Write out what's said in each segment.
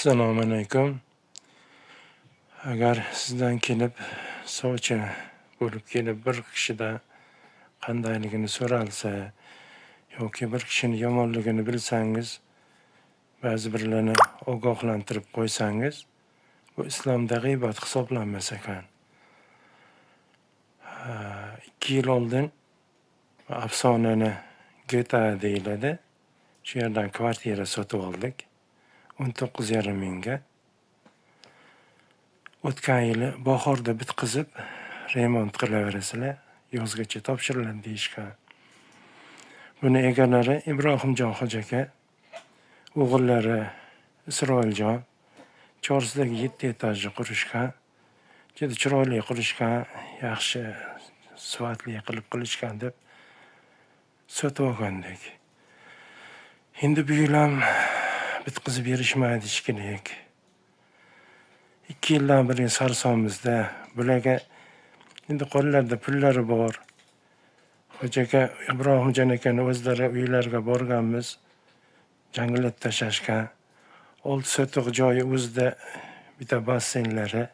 Assalomu alaykum. Agar sizdan kelib, sovchi bo'lib kelib bir kishida qandayligini so'ralsa yoki bir kishini yomonligini bilsangiz, ba'zi birlarni ogohlantirib qo'ysangiz, bu islomda g'iybat hisoblanmas ekan. 2 yil oldin afsonani GTA deyiladi. Shu yerdan kvartira sotib oldik. 19,5 mingga. O'tgan yili bahorda bitqizib, remont qilaverasizlar, yozgacha topshiriladi deyishgan. Buni egalari Ibrohimjon hoji aka, o'g'illari Isroiljon, Chorsidagi 7 etajli qurishgan, juda chiroyli qurishgan, yaxshi sifatli qilib qilishgan deb sotib olgandik. Endi bu yil ham bitqizib berishmaydi shekilli. 2 yildan beri sarsonmizda, bularga endi qo'llarida pullari bor. Hoji aka, Ibrohimjon akani o'zlari uylariga borganmiz, jangilab tashlashgan. 6 sotiq joyi o'zida bitta basseynlari.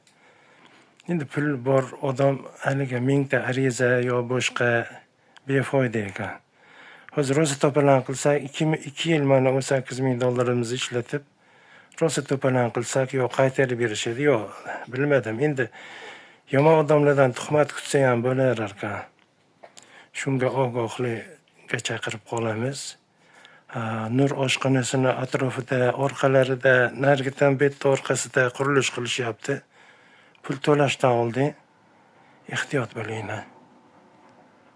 Endi pul bor odam haliga 1000 ta ariza yo boshqa befoyda ekan. Hozir rosa to'palan qilsak, 2 yil mana $18,000 ishlatib, rosa to'palan qilsak, yo qaytarib berishadi, yo bilmadim. Endi yomon odamlardan tuhmat kutsa ham bo'laverar ekan. Shunga ogohlikka chaqirib qolamiz. Nur oshxonasini atrofida, orqalarida, nargidan betda orqasida qurilish qilishyapti. Pul to'lashdan oldin ehtiyot bo'linglar.